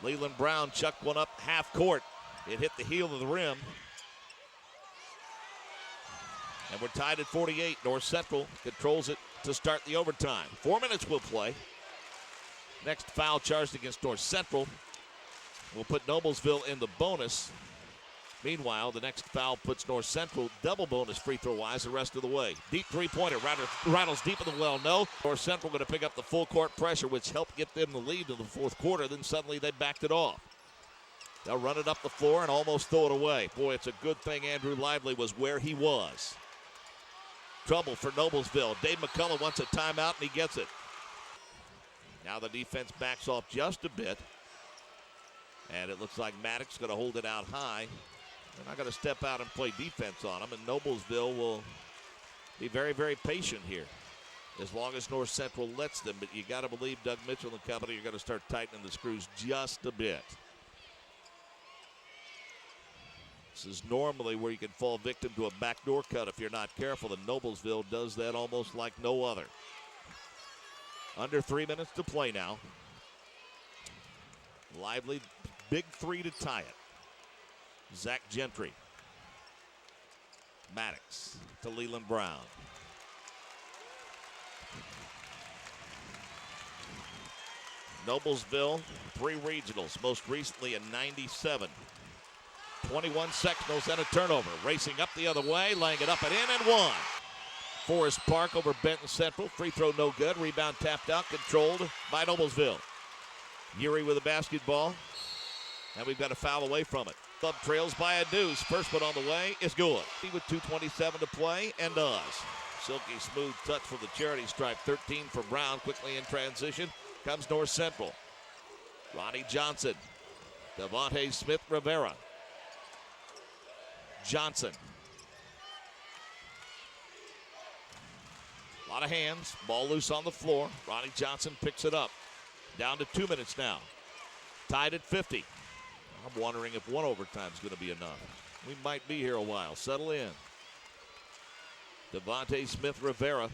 Leland Brown chucked one up half court. It hit the heel of the rim. And we're tied at 48. North Central controls it to start the overtime. 4 minutes will play. Next foul charged against North Central will put Noblesville in the bonus. Meanwhile, the next foul puts North Central double bonus free throw wise the rest of the way. Deep three-pointer, rattles deep in the well, no. North Central going to pick up the full court pressure, which helped get them the lead in the fourth quarter. Then suddenly they backed it off. They'll run it up the floor and almost throw it away. Boy, it's a good thing Andrew Lively was where he was. Trouble for Noblesville. Dave McCullough wants a timeout, and he gets it. Now the defense backs off just a bit. And it looks like Maddox going to hold it out high. They're not going to step out and play defense on them, and Noblesville will be very, very patient here as long as North Central lets them. But you got to believe Doug Mitchell and company are going to start tightening the screws just a bit. This is normally where you can fall victim to a backdoor cut if you're not careful, and Noblesville does that almost like no other. Under 3 minutes to play now. Lively, big three to tie it. Zach Gentry. Maddox to Leland Brown. Noblesville, 3 regionals, most recently in '97. 21 sectionals and a turnover. Racing up the other way, laying it up and in and one. Forest Park over Benton Central. Free throw no good. Rebound tapped out, controlled by Noblesville. Urey with the basketball. And we've got a foul away from it. Club trails by a deuce. First one on the way is good. With 2:27 to play and does. Silky smooth touch from the charity stripe. 13 for Brown. Quickly in transition comes North Central. Ronnie Johnson. Devontae Smith Rivera. Johnson. A lot of hands. Ball loose on the floor. Ronnie Johnson picks it up. Down to 2 minutes now. Tied at 50. I'm wondering if one overtime is going to be enough. We might be here a while. Settle in. Devontae Smith Rivera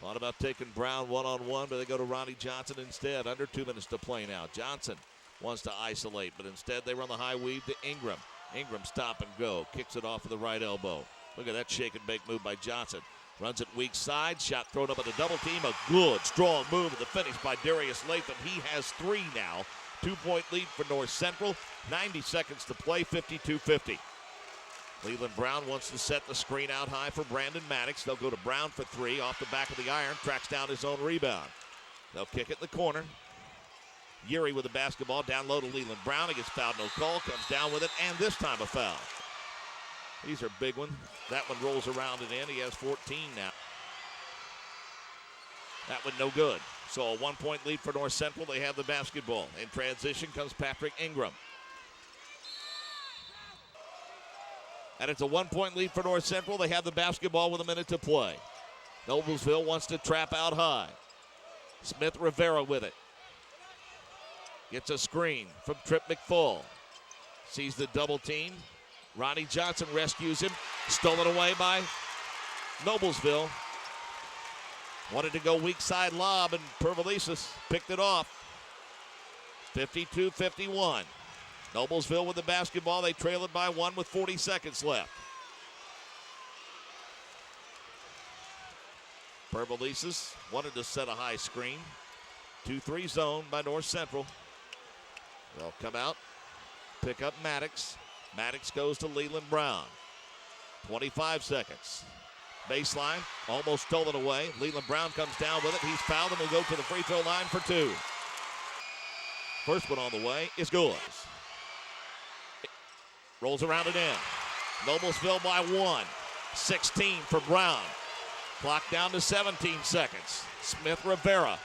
thought about taking Brown one-on-one, but they go to Ronnie Johnson instead. Under 2 minutes to play now. Johnson wants to isolate, but instead they run the high weave to Ingram. Ingram stop and go. Kicks it off with the right elbow. Look at that shake and bake move by Johnson. Runs it weak side. Shot thrown up at the double team. A good, strong move at the finish by Darius Latham. He has 3 now. 2-point lead for North Central. 90 seconds to play, 52-50. Leland Brown wants to set the screen out high for Brandon Maddox. They'll go to Brown for 3 off the back of the iron. Tracks down his own rebound. They'll kick it in the corner. Urey with the basketball down low to Leland Brown. He gets fouled, no call. Comes down with it, and this time a foul. These are big ones. That one rolls around and in. He has 14 now. That one no good. So a 1-point lead for North Central. They have the basketball. In transition comes Patrick Ingram. And it's a 1-point lead for North Central. They have the basketball with a minute to play. Noblesville wants to trap out high. Smith Rivera with it. Gets a screen from Trip McFall. Sees the double team. Ronnie Johnson rescues him. Stolen away by Noblesville. Wanted to go weak side lob, and Pervalisis picked it off. 52-51. Noblesville with the basketball. They trail it by 1 with 40 seconds left. Pervalisis wanted to set a high screen. 2-3 zone by North Central. They'll come out, pick up Maddox. Maddox goes to Leland Brown. 25 seconds. Baseline, almost stolen away. Leland Brown comes down with it. He's fouled and will go to the free throw line for 2. First one on the way is good. Rolls around and in. Noblesville by 1. 16 for Brown. Clock down to 17 seconds. Smith Rivera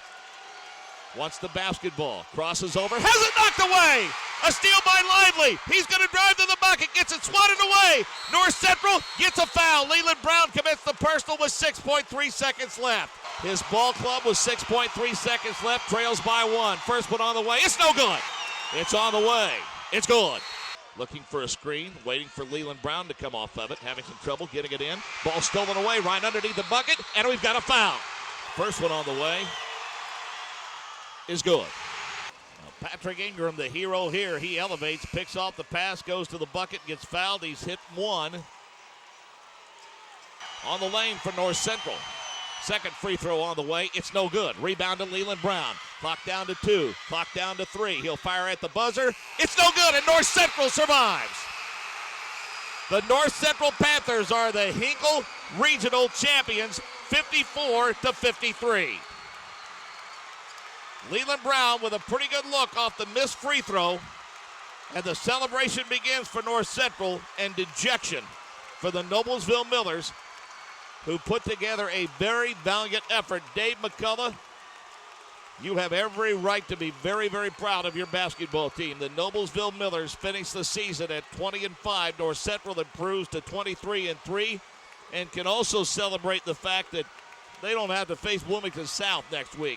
wants the basketball. Crosses over. Has it knocked away. A steal by Lively. He's going to drive to the bucket. Gets it swatted away. North Central gets a foul. Leland Brown commits the personal with 6.3 seconds left. His ball club with 6.3 seconds left. Trails by 1. First one on the way. It's no good. It's on the way. It's good. Looking for a screen. Waiting for Leland Brown to come off of it. Having some trouble getting it in. Ball stolen away right underneath the bucket. And we've got a foul. First one on the way is good. Patrick Ingram, the hero here. He elevates, picks off the pass, goes to the bucket, gets fouled. He's hit one. On the lane for North Central. Second free throw on the way. It's no good. Rebound to Leland Brown. Clock down to 2. Clock down to 3. He'll fire at the buzzer. It's no good, and North Central survives. The North Central Panthers are the Hinkle Regional Champions, 54-53. Leland Brown with a pretty good look off the missed free throw. And the celebration begins for North Central, and dejection for the Noblesville Millers, who put together a very valiant effort. Dave McCullough, you have every right to be very, very proud of your basketball team. The Noblesville Millers finished the season at 20-5. North Central improves to 23-3, and can also celebrate the fact that they don't have to face Wilmington South next week.